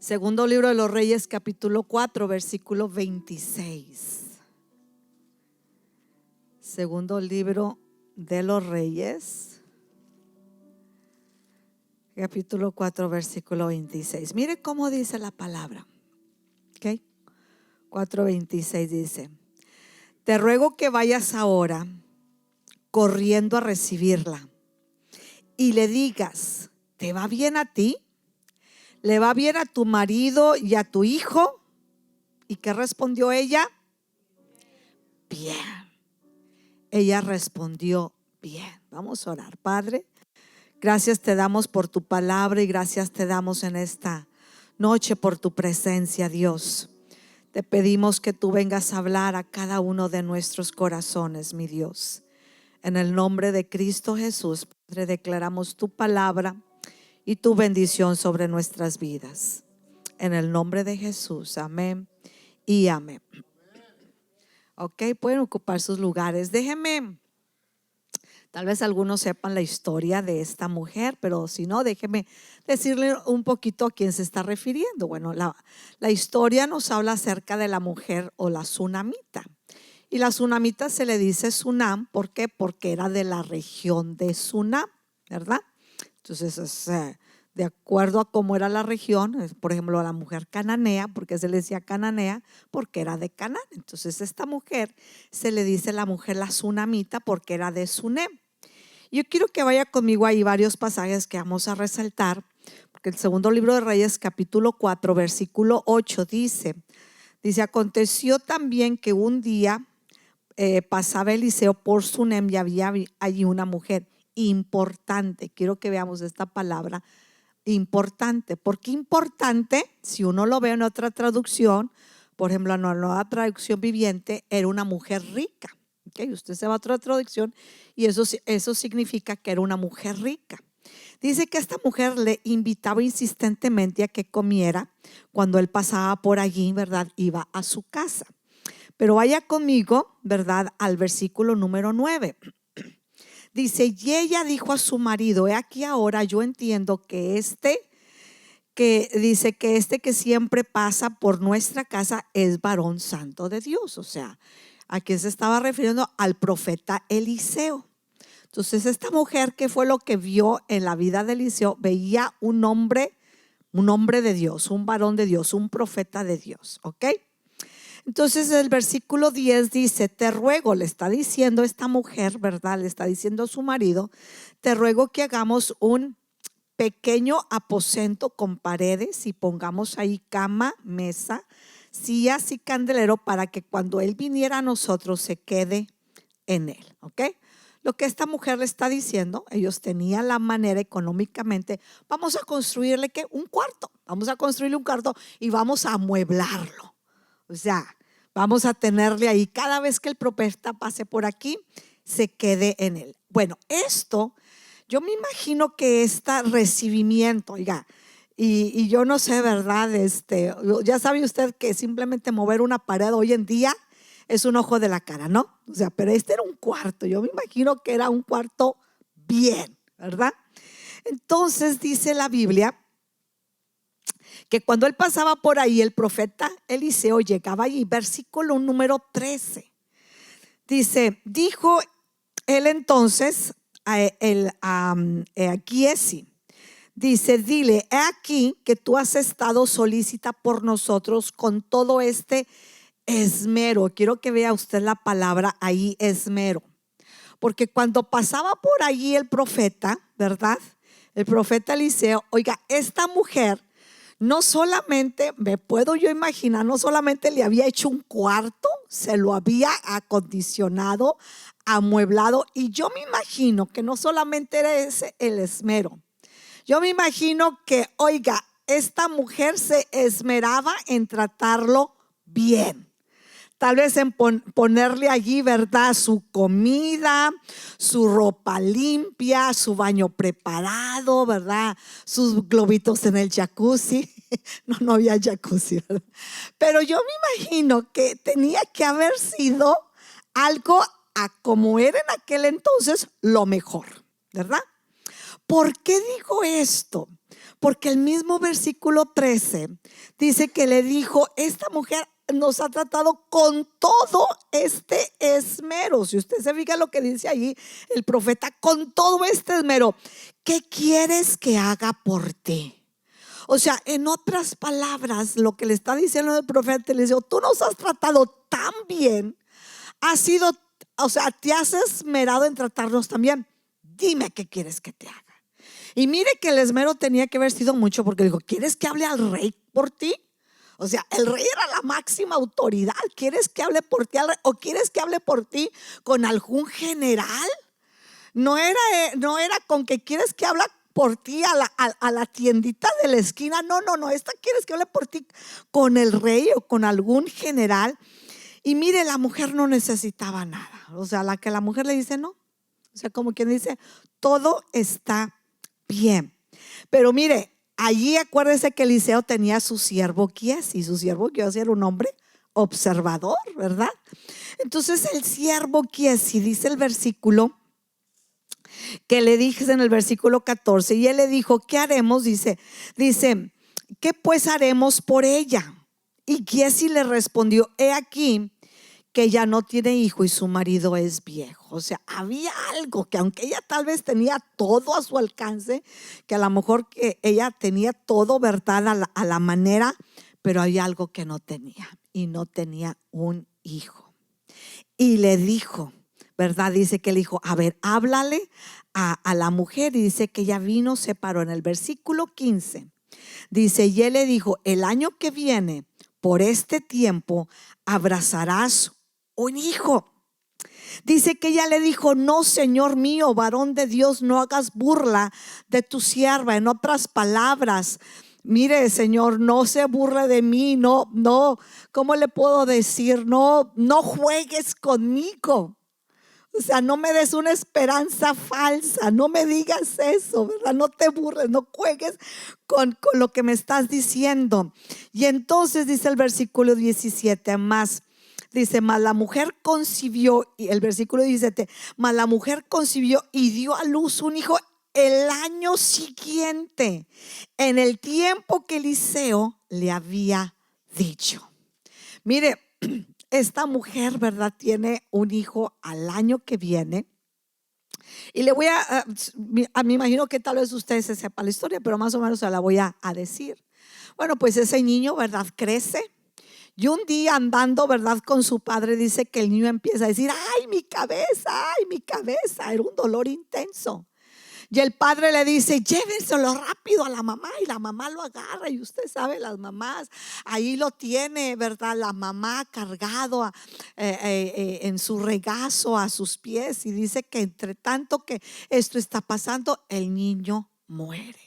Segundo libro de los Reyes, capítulo 4, versículo 26. Segundo libro de los Reyes, capítulo 4, versículo 26. Mire cómo dice la palabra. ¿Ok? 4:26 dice: te ruego que vayas ahora corriendo a recibirla y le digas: ¿te va bien a ti? ¿Le va bien a tu marido y a tu hijo? ¿Y qué respondió ella? Bien. Ella respondió bien. Vamos a orar. Padre, gracias te damos por tu palabra y gracias te damos en esta noche por tu presencia, Dios. Te pedimos que tú vengas a hablar a cada uno de nuestros corazones, mi Dios. En el nombre de Cristo Jesús, Padre, declaramos tu palabra y tu bendición sobre nuestras vidas. En el nombre de Jesús, amén y amén. Ok, pueden ocupar sus lugares. Déjenme, tal vez algunos sepan la historia de esta mujer, pero si no, déjenme decirle un poquito a quién se está refiriendo. Bueno, la historia nos habla acerca de la mujer o la sunamita. Y la sunamita se le dice Sunam, ¿por qué? Porque era de la región de Sunam, ¿verdad? Entonces es de acuerdo a cómo era la región. Por ejemplo, la mujer cananea, porque se le decía cananea, porque era de Canaán. Entonces esta mujer se le dice la mujer la sunamita porque era de Sunem. Yo quiero que vaya conmigo ahí varios pasajes que vamos a resaltar, porque el segundo libro de Reyes, capítulo 4, versículo 8 dice, aconteció también que un día pasaba Eliseo por Sunem y había allí una mujer importante. Quiero que veamos esta palabra, importante. ¿Por qué importante? Si uno lo ve en otra traducción, por ejemplo, en la Nueva Traducción Viviente, era una mujer rica. ¿Okay? Usted se va a otra traducción y eso significa que era una mujer rica. Dice que esta mujer le invitaba insistentemente a que comiera cuando él pasaba por allí, ¿verdad? Iba a su casa. Pero vaya conmigo, ¿verdad? Al versículo número 9. Dice, y ella dijo a su marido: he aquí ahora yo entiendo que que siempre pasa por nuestra casa es varón santo de Dios. O sea, aquí se estaba refiriendo al profeta Eliseo. Entonces esta mujer, ¿qué fue lo que vio en la vida de Eliseo? Veía un hombre de Dios, un varón de Dios, un profeta de Dios. ¿Ok? Entonces el versículo 10 dice, te ruego, le está diciendo esta mujer, ¿verdad? Le está diciendo a su marido, te ruego que hagamos un pequeño aposento con paredes y pongamos ahí cama, mesa, sillas y candelero para que cuando él viniera a nosotros se quede en él. ¿Ok? Lo que esta mujer le está diciendo, ellos tenían la manera económicamente, vamos a construirle vamos a construirle un cuarto y vamos a amueblarlo. O sea, vamos a tenerle ahí, cada vez que el profeta pase por aquí, se quede en él. Bueno, esto, yo me imagino que este recibimiento, oiga, y yo no sé, ¿verdad? Ya sabe usted que simplemente mover una pared hoy en día es un ojo de la cara, ¿no? O sea, pero este era un cuarto, yo me imagino que era un cuarto bien, ¿verdad? Entonces dice la Biblia que cuando él pasaba por ahí, el profeta Eliseo llegaba allí, versículo número 13. Dice, dijo él entonces a Giesi, dice, dile, he aquí que tú has estado solícita por nosotros con todo este esmero. Quiero que vea usted la palabra ahí, esmero. Porque cuando pasaba por allí el profeta, ¿verdad? El profeta Eliseo, oiga, esta mujer no solamente, me puedo yo imaginar, no solamente le había hecho un cuarto, se lo había acondicionado, amueblado, y yo me imagino que no solamente era ese el esmero. Yo me imagino que, oiga, esta mujer se esmeraba en tratarlo bien. Tal vez en ponerle allí, ¿verdad? Su comida, su ropa limpia, su baño preparado, ¿verdad? Sus globitos en el jacuzzi. No había jacuzzi, ¿verdad? Pero yo me imagino que tenía que haber sido algo a como era en aquel entonces lo mejor, ¿verdad? ¿Por qué digo esto? Porque el mismo versículo 13 dice que le dijo: esta mujer nos ha tratado con todo este esmero. Si usted se fija lo que dice allí el profeta, con todo este esmero, ¿qué quieres que haga por ti? O sea, en otras palabras, lo que le está diciendo el profeta, le dice: tú nos has tratado tan bien, has sido, o sea, te has esmerado en tratarnos tan bien. Dime qué quieres que te haga. Y mire que el esmero tenía que haber sido mucho, porque dijo: ¿quieres que hable al rey por ti? O sea, el rey era la máxima autoridad. ¿Quieres que hable por ti al rey? ¿O quieres que hable por ti con algún general? No era con que quieres que hable por ti a la tiendita de la esquina. No. Esta quieres que hable por ti con el rey o con algún general. Y mire, la mujer no necesitaba nada. O sea, la mujer le dice no. O sea, como quien dice, todo está bien. Pero mire, allí acuérdese que Eliseo tenía a su siervo Giesi. Y su siervo Giesi era un hombre observador, ¿verdad? Entonces el siervo Giesi, dice el versículo, que le dije en el versículo 14, y él le dijo: ¿qué haremos? Dice, ¿qué pues haremos por ella? Y Giesi le respondió: he aquí que ella no tiene hijo y su marido es viejo. O sea, había algo que, aunque ella tal vez tenía todo a su alcance, que a lo mejor que ella tenía todo, ¿verdad?, a la manera, pero había algo que no tenía, y no tenía un hijo. Y le dijo, ¿verdad? Dice que le dijo: a ver, háblale a la mujer. Y dice que ella vino, se paró en el versículo 15. Dice, y él le dijo: el año que viene, por este tiempo, abrazarás un hijo. Dice que ella le dijo: no, Señor mío, varón de Dios, no hagas burla de tu sierva. En otras palabras, mire, Señor, no se burle de mí. No, ¿cómo le puedo decir? No juegues conmigo. O sea, no me des una esperanza falsa, no me digas eso, ¿verdad? No te burles, no juegues con lo que me estás diciendo. Y entonces dice el versículo 17, más, dice, mas la mujer concibió, y el versículo 17, mas la mujer concibió y dio a luz un hijo el año siguiente, en el tiempo que Eliseo le había dicho. Mire, esta mujer, ¿verdad?, tiene un hijo al año que viene. Y le voy me imagino que tal vez usted se sepa la historia, pero más o menos se la voy a decir. Bueno, pues ese niño, ¿verdad?, crece. Y un día andando, ¿verdad?, con su padre, dice que el niño empieza a decir: ay, mi cabeza, ay, mi cabeza. Era un dolor intenso. Y el padre le dice: llévenselo rápido a la mamá. Y la mamá lo agarra. Y usted sabe, las mamás, ahí lo tiene, ¿verdad?, la mamá cargado en su regazo a sus pies. Y dice que entre tanto que esto está pasando, el niño muere.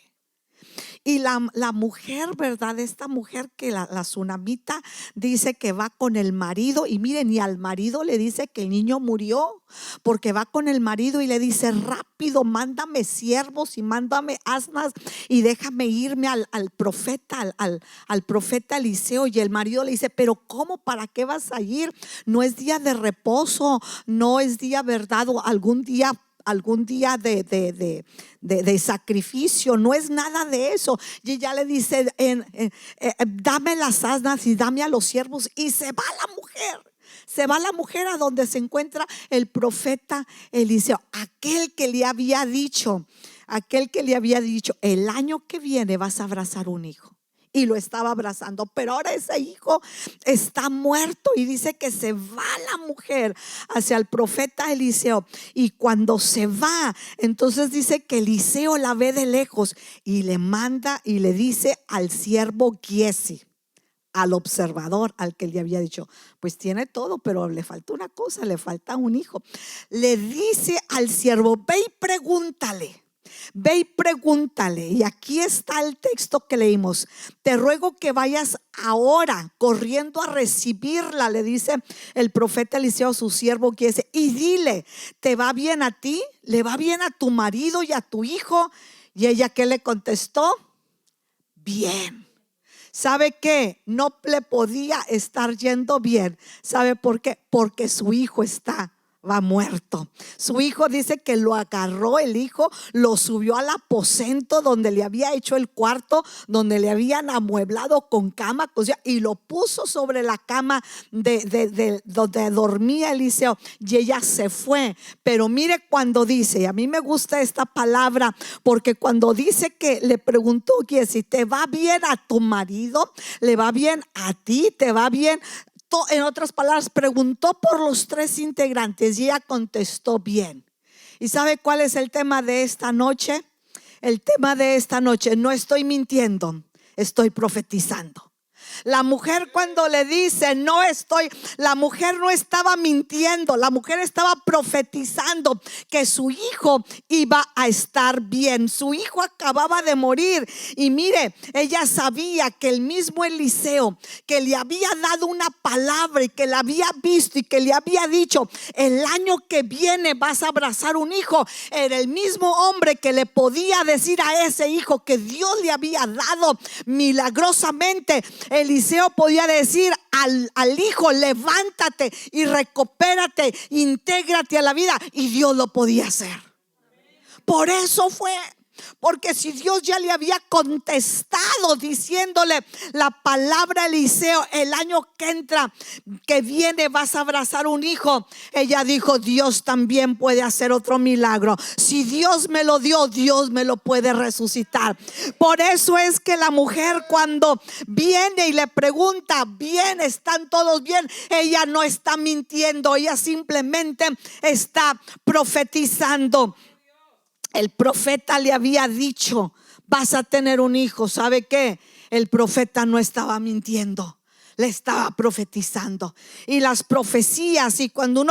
Y la mujer, ¿verdad?, esta mujer que la tsunamita dice que va con el marido. Y miren, y al marido le dice que el niño murió, porque va con el marido y le dice: rápido, mándame siervos y mándame asnas y déjame irme al profeta, al profeta Eliseo. Y el marido le dice: pero ¿cómo? ¿Para qué vas a ir? No es día de reposo, no es día, ¿verdad?, o algún día de sacrificio, no es nada de eso. Y ella le dice: dame las asnas y dame a los siervos. Y se va la mujer. Se va la mujer a donde se encuentra el profeta Eliseo, aquel que le había dicho, el año que viene vas a abrazar un hijo. Y lo estaba abrazando, pero ahora ese hijo está muerto. Y dice que se va la mujer hacia el profeta Eliseo. Y cuando se va, entonces dice que Eliseo la ve de lejos y le manda y le dice al siervo Giesi, al observador, al que le había dicho: pues tiene todo, pero le falta una cosa, le falta un hijo. Le dice al siervo: ve y pregúntale. Ve y pregúntale. Y aquí está el texto que leímos: te ruego que vayas ahora corriendo a recibirla, le dice el profeta Eliseo a su siervo Giesi, y dile: ¿te va bien a ti? ¿Le va bien a tu marido y a tu hijo? Y ella, ¿qué le contestó? Bien. ¿Sabe qué? No le podía estar yendo bien. ¿Sabe por qué? Porque su hijo está va muerto. Su hijo dice que lo agarró, el hijo lo subió al aposento donde le había hecho el cuarto, donde le habían amueblado con cama, y lo puso sobre la cama de donde dormía Eliseo, y ella se fue. Pero mire cuando dice, y a mí me gusta esta palabra, porque cuando dice que le preguntó que si te va bien a tu marido, le va bien a ti, te va bien. En otras palabras, preguntó por los tres integrantes y ella contestó bien. ¿Y sabe cuál es el tema de esta noche? El tema de esta noche: no estoy mintiendo, estoy profetizando. La mujer, cuando le dice la mujer no estaba mintiendo, la mujer estaba profetizando que su hijo iba a estar bien. Su hijo acababa de morir y mire, ella sabía que el mismo Eliseo, que le había dado una palabra y que la había visto y que le había dicho: el año que viene vas a abrazar un hijo, era el mismo hombre que le podía decir a ese hijo que Dios le había dado milagrosamente. Eliseo podía decir al hijo: levántate y recupérate, intégrate a la vida, y Dios lo podía hacer. Por eso fue. Porque si Dios ya le había contestado diciéndole la palabra a Eliseo: el año que viene vas a abrazar un hijo, ella dijo: Dios también puede hacer otro milagro. Si Dios me lo dio, Dios me lo puede resucitar. Por eso es que la mujer, cuando viene y le pregunta: bien, ¿están todos bien?, ella no está mintiendo, ella simplemente está profetizando. El profeta le había dicho: vas a tener un hijo. ¿Sabe qué? El profeta no estaba mintiendo, le estaba profetizando. Y las profecías, y cuando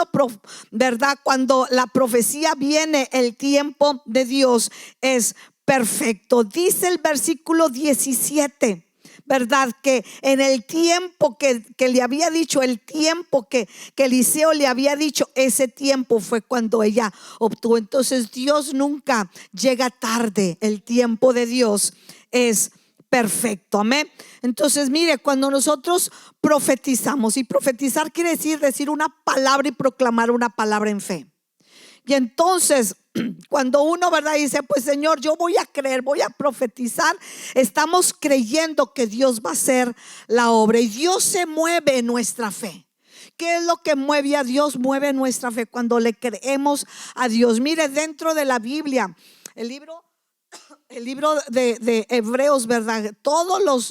cuando la profecía viene, el tiempo de Dios es perfecto. Dice el versículo 17, ¿verdad? Que en el tiempo que le había dicho, el tiempo que Eliseo le había dicho, ese tiempo fue cuando ella obtuvo. Entonces Dios nunca llega tarde, el tiempo de Dios es perfecto, amén. Entonces mire, cuando nosotros profetizamos, y profetizar quiere decir una palabra y proclamar una palabra en fe. Y entonces cuando uno, ¿verdad?, dice: pues Señor, yo voy a creer, voy a profetizar, estamos creyendo que Dios va a hacer la obra, y Dios se mueve en nuestra fe. ¿Qué es lo que mueve a Dios? Mueve nuestra fe cuando le creemos a Dios. Mire, dentro de la Biblia, el libro de Hebreos, ¿verdad?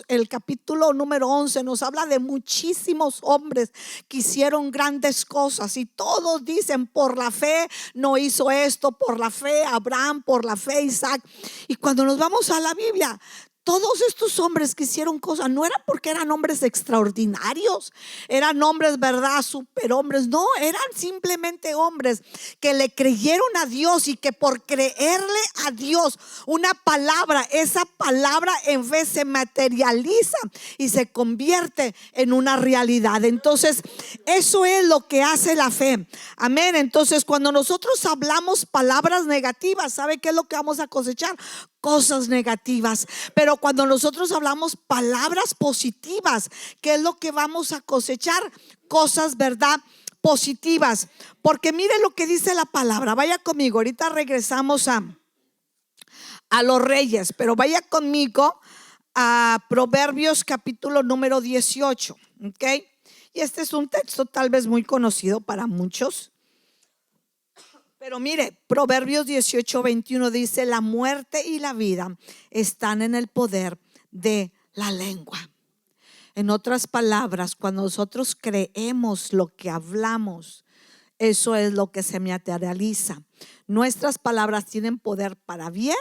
El capítulo número 11 nos habla de muchísimos hombres que hicieron grandes cosas, y todos dicen: por la fe no hizo esto, por la fe Abraham, por la fe Isaac. Y cuando nos vamos a la Biblia, todos estos hombres que hicieron cosas no era porque eran hombres extraordinarios, eran hombres, ¿verdad?, superhombres. No, eran simplemente hombres que le creyeron a Dios, y que por creerle a Dios una palabra, esa palabra en vez se materializa y se convierte en una realidad. Entonces eso es lo que hace la fe, amén. Entonces cuando nosotros hablamos palabras negativas, ¿sabe qué es lo que vamos a cosechar? Cosas negativas. Pero cuando nosotros hablamos palabras positivas, ¿qué es lo que vamos a cosechar? Cosas, ¿verdad?, positivas. Porque mire lo que dice la palabra. Vaya conmigo, ahorita regresamos a los reyes, pero vaya conmigo a Proverbios capítulo número 18, ¿ok? Y este es un texto tal vez muy conocido para muchos. Pero mire, Proverbios 18:21 dice: la muerte y la vida están en el poder de la lengua. En otras palabras, cuando nosotros creemos lo que hablamos, eso es lo que se materializa. Nuestras palabras tienen poder para bien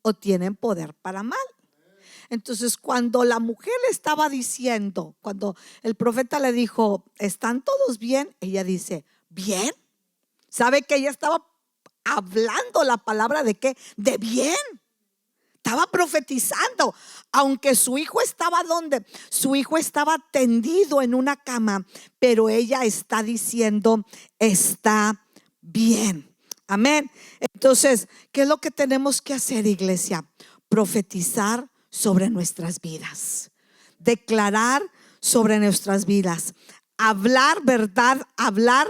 o tienen poder para mal. Entonces cuando la mujer le estaba diciendo, cuando el profeta le dijo: ¿están todos bien?, ella dice: ¿bien? ¿Sabe que ella estaba hablando la palabra de qué? De bien. Estaba profetizando. Aunque su hijo estaba ¿dónde? Su hijo estaba tendido en una cama, pero ella está diciendo: está bien. Amén. Entonces, ¿qué es lo que tenemos que hacer, iglesia? Profetizar sobre nuestras vidas, declarar sobre nuestras vidas. hablar verdad, hablar.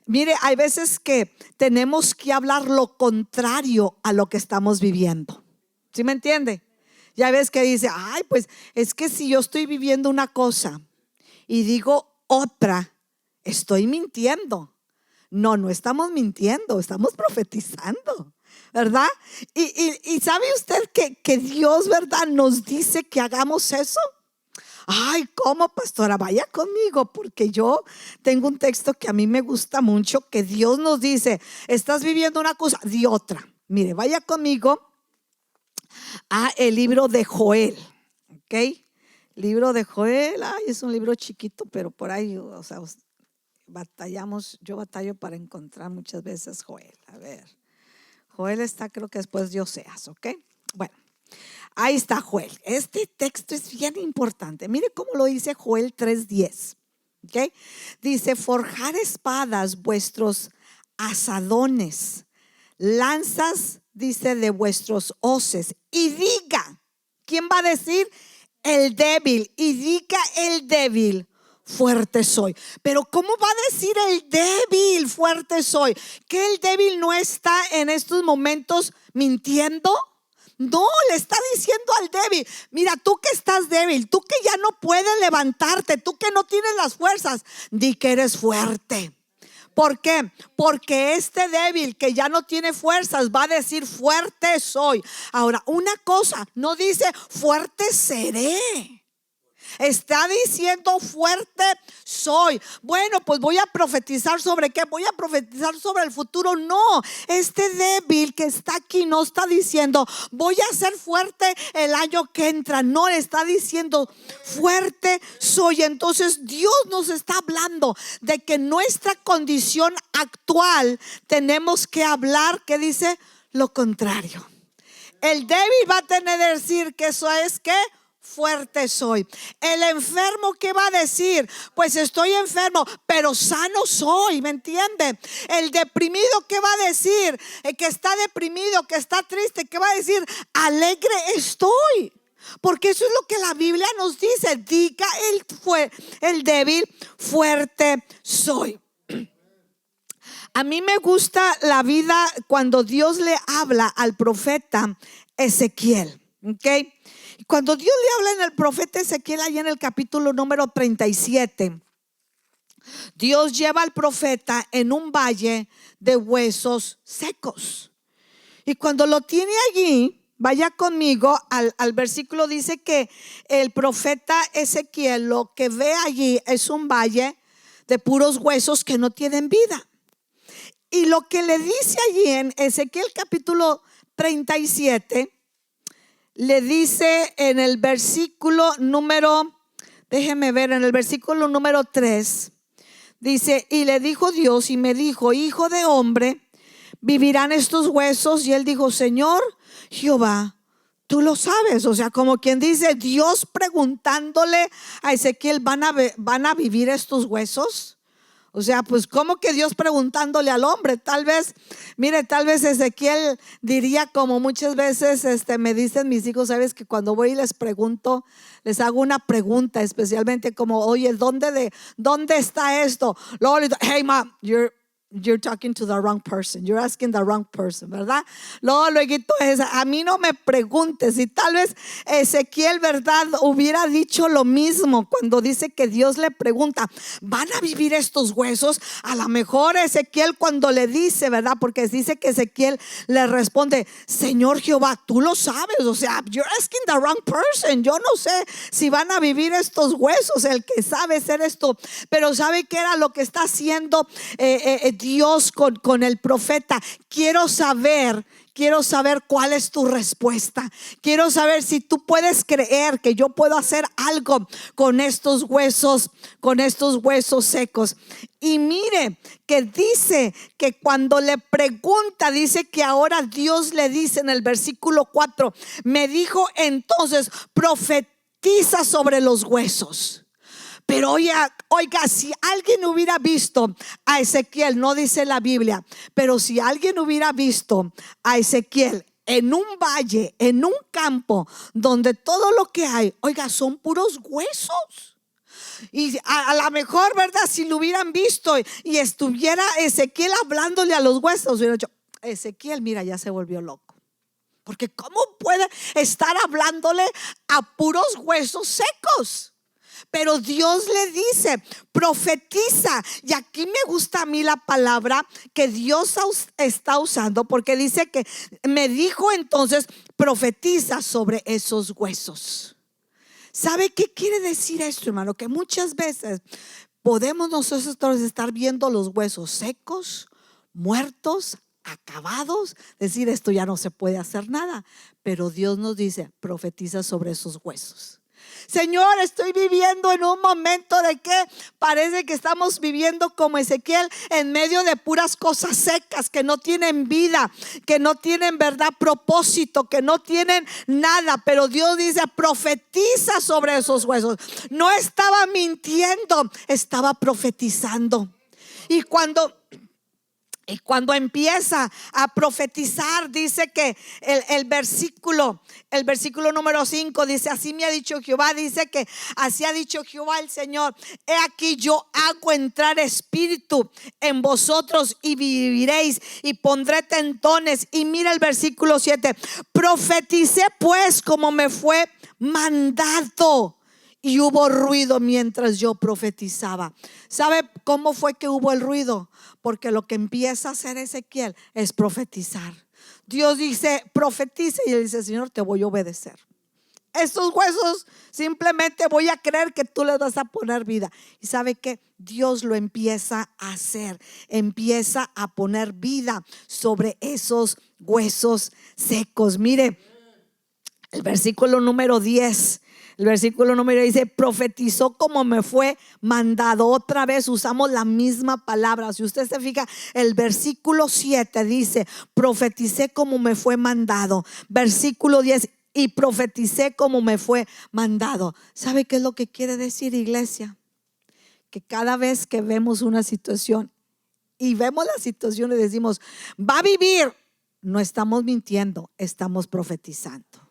Mire, hay veces que tenemos que hablar lo contrario a lo que estamos viviendo. ¿Sí me entiende? Ya ves que dice, ay, pues es que si yo estoy viviendo una cosa y digo otra, estoy mintiendo. No, no estamos mintiendo, estamos profetizando, ¿verdad? Y ¿sabe usted que Dios, ¿verdad?, nos dice que hagamos eso? Ay, ¿cómo, pastora? Vaya conmigo, porque yo tengo un texto que a mí me gusta mucho, que Dios nos dice, estás viviendo una cosa, di otra. Mire, vaya conmigo a el libro de Joel, ¿ok? Libro de Joel, ay, es un libro chiquito, pero por ahí, o sea, batallamos, yo batallo para encontrar muchas veces Joel. A ver, Joel está, creo que después de Oseas, ¿ok? Bueno, ahí está Joel. Este texto es bien importante. Mire cómo lo dice Joel 3:10, ¿ok? Dice, forjar espadas vuestros asadones, lanzas, dice, de vuestros hoces, y diga, ¿quién va a decir? El débil, y diga el débil, fuerte soy. Pero ¿cómo va a decir el débil, fuerte soy? ¿Que el débil no está en estos momentos mintiendo? No, le está diciendo al débil, mira, tú que estás débil, tú que ya no puedes levantarte, tú que no tienes las fuerzas, di que eres fuerte. ¿Por qué? Porque este débil que ya no tiene fuerzas va a decir fuerte soy. Ahora, una cosa, no dice fuerte seré. Está diciendo fuerte soy. Bueno, pues voy a profetizar sobre qué, voy a profetizar sobre el futuro. No, este débil que está aquí no está diciendo voy a ser fuerte el año que entra. No, está diciendo fuerte soy. Entonces Dios nos está hablando de que nuestra condición actual tenemos que hablar, que dice lo contrario. El débil va a tener que decir que eso es que fuerte soy. El enfermo, ¿qué va a decir? Pues estoy enfermo, pero sano soy, ¿me entiende? El deprimido, ¿qué va a decir? El que está deprimido, que está triste, ¿qué va a decir? Alegre estoy. Porque eso es lo que la Biblia nos dice. Diga el débil, fuerte soy. A mí me gusta la vida cuando Dios le habla al profeta Ezequiel, ¿ok? Cuando Dios le habla en el profeta Ezequiel, allá en el capítulo número 37, Dios lleva al profeta en un valle de huesos secos. Y cuando lo tiene allí, vaya conmigo al versículo, dice que el profeta Ezequiel lo que ve allí es un valle de puros huesos que no tienen vida. Y lo que le dice allí en Ezequiel capítulo 37, le dice en el versículo número, déjeme ver, en el versículo número 3, dice, y le dijo Dios y me dijo, hijo de hombre, ¿vivirán estos huesos? Y él dijo, Señor Jehová, tú lo sabes. O sea, como quien dice, Dios preguntándole a Ezequiel, ¿van a vivir estos huesos? O sea, pues como que Dios preguntándole al hombre. Tal vez, mire, tal vez Ezequiel diría, como muchas veces me dicen mis hijos, sabes que cuando voy y les pregunto, les hago una pregunta, especialmente como, oye, ¿dónde está esto? Luego le digo, hey mom, you're talking to the wrong person, you're asking the wrong person, ¿verdad? Luego a mí no me preguntes. Y tal vez Ezequiel, ¿verdad?, hubiera dicho lo mismo cuando dice que Dios le pregunta, ¿van a vivir estos huesos? A lo mejor Ezequiel cuando le dice, ¿verdad?, porque dice que Ezequiel le responde, Señor Jehová, tú lo sabes. O sea, you're asking the wrong person. Yo no sé si van a vivir estos huesos, el que sabe ser esto. Pero ¿sabe qué era lo que está haciendo Dios con el profeta? Quiero saber cuál es tu respuesta. Quiero saber si tú puedes creer que yo puedo hacer algo con estos huesos secos. Y mire que dice que cuando le pregunta, dice que ahora Dios le dice en el versículo 4, me dijo entonces, profetiza sobre los huesos. Pero oiga, si alguien hubiera visto a Ezequiel, no dice la Biblia, pero si alguien hubiera visto a Ezequiel en un valle, en un campo donde todo lo que hay, oiga, son puros huesos. Y a lo mejor, ¿verdad? Si lo hubieran visto y estuviera Ezequiel hablándole a los huesos, hubiera dicho: Ezequiel, mira, ya se volvió loco. Porque ¿cómo puede estar hablándole a puros huesos secos? Pero Dios le dice: profetiza. Y aquí me gusta a mí la palabra que Dios está usando, porque dice que me dijo entonces: profetiza sobre esos huesos. ¿Sabe qué quiere decir esto, hermano? Que muchas veces podemos nosotros estar viendo los huesos secos, muertos, acabados, decir: esto ya no se puede hacer nada. Pero Dios nos dice: profetiza sobre esos huesos. Señor, estoy viviendo en un momento de que parece que estamos viviendo como Ezequiel, en medio de puras cosas secas que no tienen vida, que no tienen, verdad, propósito, que no tienen nada. Pero Dios dice: profetiza sobre esos huesos. No estaba mintiendo, estaba profetizando. Y cuando empieza a profetizar, dice que el versículo número 5 dice: así me ha dicho Jehová. Dice que así ha dicho Jehová el Señor: he aquí, yo hago entrar espíritu en vosotros y viviréis, y pondré tendones. Y mira el versículo 7: profeticé pues como me fue mandado, y hubo ruido mientras yo profetizaba. ¿Sabe cómo fue que hubo el ruido? Porque lo que empieza a hacer Ezequiel es profetizar. Dios dice: profetice, y él dice: Señor, te voy a obedecer. Estos huesos simplemente voy a creer que tú les vas a poner vida. Y sabe que Dios lo empieza a hacer, empieza a poner vida sobre esos huesos secos. Mire el versículo número 10. El versículo número dice: profetizó como me fue mandado. Otra vez usamos la misma palabra. Si usted se fija, el versículo 7 dice: profeticé como me fue mandado. Versículo 10: y profeticé como me fue mandado. ¿Sabe qué es lo que quiere decir, iglesia? Que cada vez que vemos una situación y vemos la situación y decimos: va a vivir, no estamos mintiendo, estamos profetizando.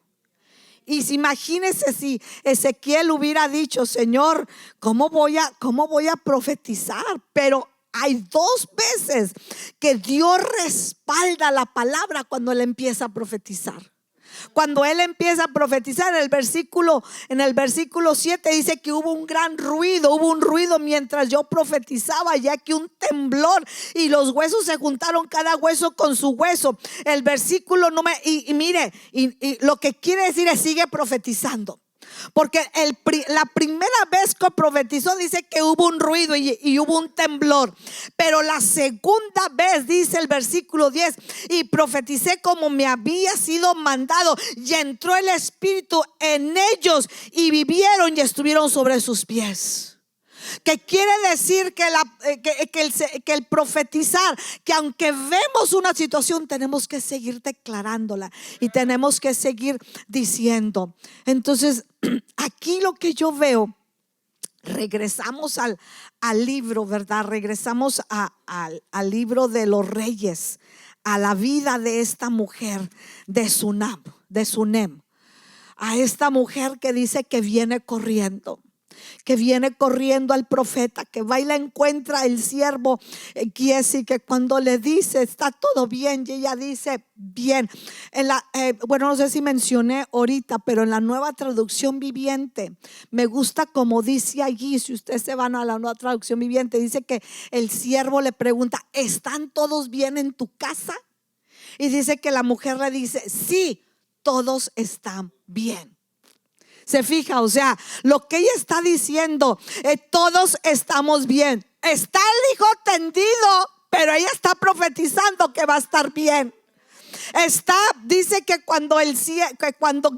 Y si imagínese si Ezequiel hubiera dicho: Señor, ¿cómo voy a profetizar? Pero hay dos veces que Dios respalda la palabra cuando él empieza a profetizar. Cuando él empieza a profetizar, en el versículo 7 dice que hubo un gran ruido, hubo un ruido mientras yo profetizaba, ya que un temblor, y los huesos se juntaron, cada hueso con su hueso. El versículo no me, y mire, y lo que quiere decir es: sigue profetizando. Porque la primera vez que profetizó dice que hubo un ruido y hubo un temblor. Pero la segunda vez dice el versículo 10: y profeticé como me había sido mandado, y entró el espíritu en ellos, y vivieron y estuvieron sobre sus pies. Que quiere decir que el profetizar, que aunque vemos una situación, tenemos que seguir declarándola y tenemos que seguir diciendo. Entonces, aquí lo que yo veo, regresamos al libro, ¿verdad? Regresamos al libro de los reyes, a la vida de esta mujer de Sunem, a esta mujer que dice que viene corriendo al profeta, que va y la encuentra el siervo Giesi, que cuando le dice: está todo bien, y ella dice: bien. Bueno, no sé si mencioné ahorita, pero en la Nueva Traducción Viviente me gusta como dice allí. Si ustedes se van a la Nueva Traducción Viviente, dice que el siervo le pregunta: ¿están todos bien en tu casa? Y dice que la mujer le dice: sí, todos están bien. Se fija, o sea, lo que ella está diciendo, todos estamos bien. Está el hijo tendido, pero ella está profetizando que va a estar bien. Dice que cuando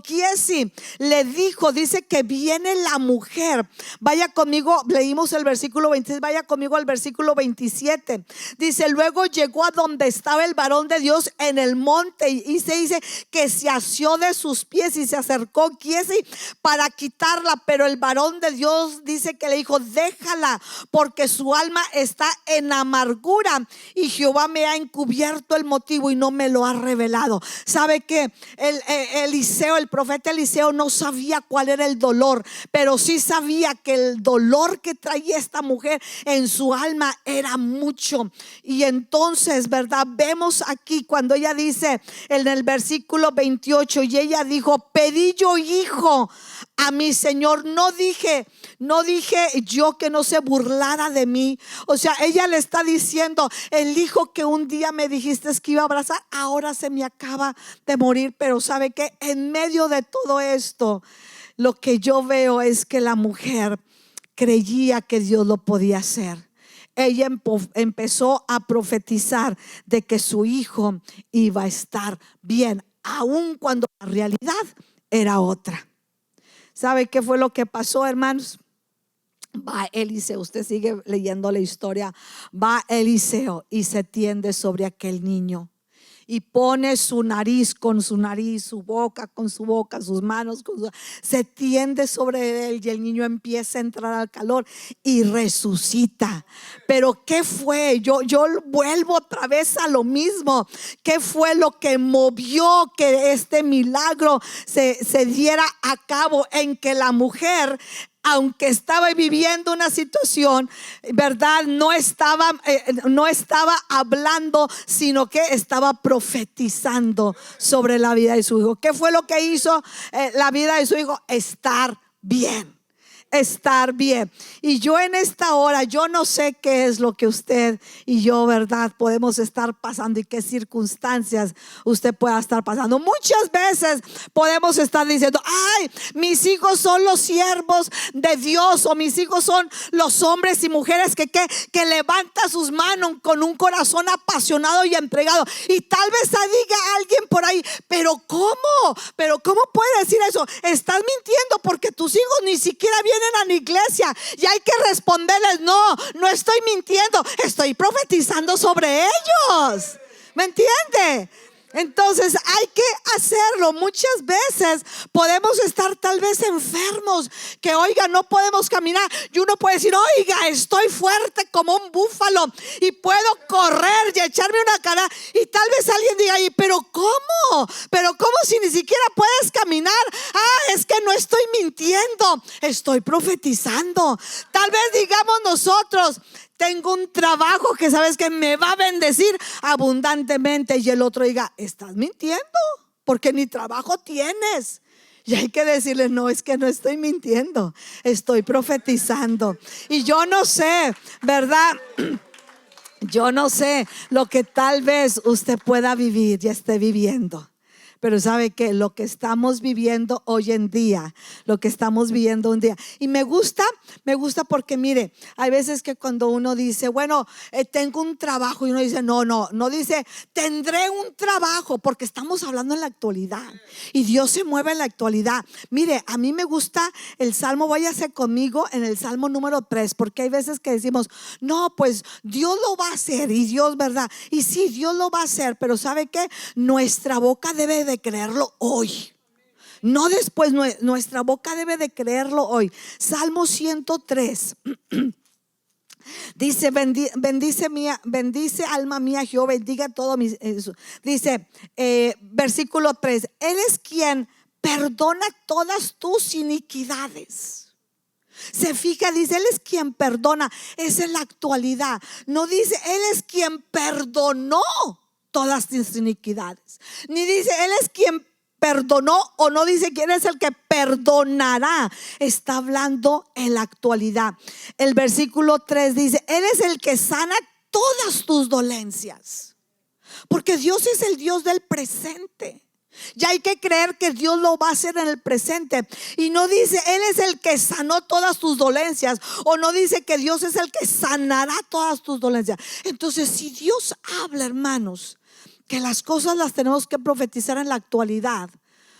Giesi le dijo, dice que viene la mujer. Vaya conmigo, leímos el versículo 26, vaya conmigo al versículo 27. Dice: luego llegó a donde estaba el varón de Dios en el monte, y se dice que se asió de sus pies, y se acercó Giesi para quitarla. Pero el varón de Dios dice que le dijo: déjala, porque su alma está en amargura, y Jehová me ha encubierto el motivo y no me lo ha revelado. revelado. ¿Sabe qué? El profeta Eliseo no sabía cuál era el dolor, pero sí sabía que el dolor que traía esta mujer en su alma era mucho. Y entonces, ¿verdad? Vemos aquí cuando ella dice en el versículo 28, y ella dijo: pedí yo hijo a mi Señor. No dije yo que no se burlara de mí. O sea, ella le está diciendo: el hijo que un día me dijiste que iba a abrazar, ahora se me acaba de morir. Pero ¿sabe qué? En medio de todo esto, lo que yo veo es que la mujer creía que Dios lo podía hacer. Ella empezó a profetizar de que su hijo iba a estar bien, aun cuando la realidad era otra. ¿Sabe qué fue lo que pasó, hermanos? Va Eliseo, usted sigue leyendo la historia. Va Eliseo y se tiende sobre aquel niño y pone su nariz con su nariz, su boca con su boca, sus manos con se tiende sobre él, y el niño empieza a entrar al calor y resucita. Pero ¿qué fue? Yo vuelvo otra vez a lo mismo. ¿Qué fue lo que movió que este milagro se diera a cabo? En que la mujer, aunque estaba viviendo una situación, ¿verdad? No estaba hablando, sino que estaba profetizando sobre la vida de su hijo. ¿Qué fue lo que hizo la vida de su hijo? Estar bien. Estar bien. Y yo en esta hora, yo no sé qué es lo que usted y yo, ¿verdad?, podemos estar pasando, y qué circunstancias usted pueda estar pasando. Muchas veces podemos estar diciendo: ay, mis hijos son los siervos de Dios, o mis hijos son los hombres y mujeres que levantan sus manos con un corazón apasionado y entregado. Y tal vez diga alguien por ahí: pero ¿cómo puede decir eso? Estás mintiendo, porque tus hijos ni siquiera vienen a la iglesia. Y hay que responderles: no estoy mintiendo, estoy profetizando sobre ellos. ¿Me entiende? Entonces hay que hacerlo. Muchas veces podemos estar tal vez enfermos, que oiga, no podemos caminar, y uno puede decir: oiga, estoy fuerte como un búfalo y puedo correr y echarme una cara. Y tal vez alguien diga: pero ¿cómo si ni siquiera puedes caminar? Es que no estoy mintiendo, estoy profetizando. Tal vez digamos nosotros: tengo un trabajo que sabes que me va a bendecir abundantemente. Y el otro diga: estás mintiendo, porque ni trabajo tienes. Y hay que decirle: no, es que no estoy mintiendo, estoy profetizando. Y yo no sé, ¿verdad? Yo no sé lo que tal vez usted pueda vivir y esté viviendo. Pero sabe que lo que estamos viviendo hoy en día, lo que estamos viviendo un día, y me gusta porque mire, hay veces que cuando uno dice: bueno, tengo un trabajo, y uno dice: no dice tendré un trabajo, porque estamos hablando en la actualidad y Dios se mueve en la actualidad. Mire, a mí me gusta el Salmo, váyase conmigo en el Salmo número 3, porque hay veces que decimos: no, pues Dios lo va a hacer, y Dios, ¿verdad? Y sí, Dios lo va a hacer, pero ¿sabe qué? Nuestra boca debe de creerlo hoy, no después. Nuestra boca debe de creerlo hoy. Salmo 103 dice: bendice alma mía Jehová, bendiga todo mi. Dice versículo 3: Él es quien perdona todas tus iniquidades. Se fija, dice: Él es quien perdona. Esa es la actualidad. No dice: Él es quien perdonó todas tus iniquidades, ni dice: Él es quien perdonó, o no dice quién es el que perdonará. Está hablando en la actualidad. El versículo 3 dice: Él es el que sana todas tus dolencias, porque Dios es el Dios del presente. Ya hay que creer que Dios lo va a hacer en el presente. Y no dice: Él es el que sanó todas tus dolencias, o no dice que Dios es el que sanará todas tus dolencias. Entonces, si Dios habla, hermanos, que las cosas las tenemos que profetizar en la actualidad,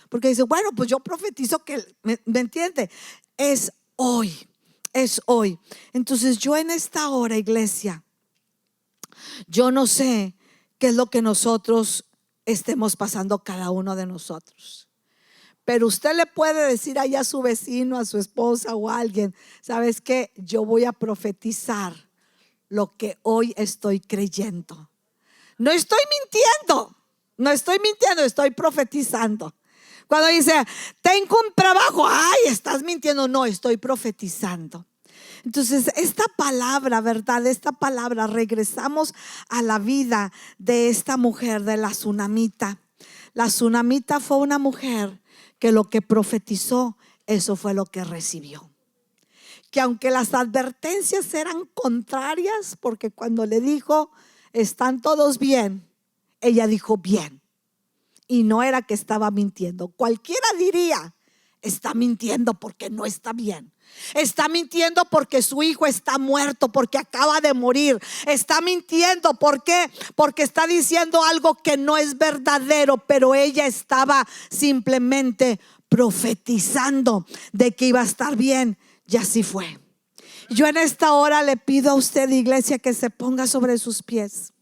porque dice: bueno, pues yo profetizo que, ¿me entiende? Es hoy. Entonces yo en esta hora, iglesia, yo no sé qué es lo que nosotros estemos pasando, cada uno de nosotros, pero usted le puede decir allá a su vecino, a su esposa o a alguien: ¿sabes qué? Yo voy a profetizar lo que hoy estoy creyendo. No estoy mintiendo, No estoy mintiendo, estoy profetizando. Cuando dice, tengo un trabajo, ay, estás mintiendo. No, estoy profetizando. Entonces, esta palabra, ¿verdad? Esta palabra, regresamos a la vida de esta mujer, de la tsunamita. La tsunamita fue una mujer que lo que profetizó, eso fue lo que recibió. Que aunque las advertencias eran contrarias, porque cuando le dijo, están todos bien, ella dijo bien. Y no era que estaba mintiendo. Cualquiera diría, está mintiendo porque no está bien. Está mintiendo porque su hijo está muerto, porque acaba de morir. Está mintiendo, ¿por qué? Porque está diciendo algo que no es verdadero. Pero ella estaba simplemente profetizando de que iba a estar bien. Y así fue. Yo en esta hora le pido a usted, iglesia, que se ponga sobre sus pies.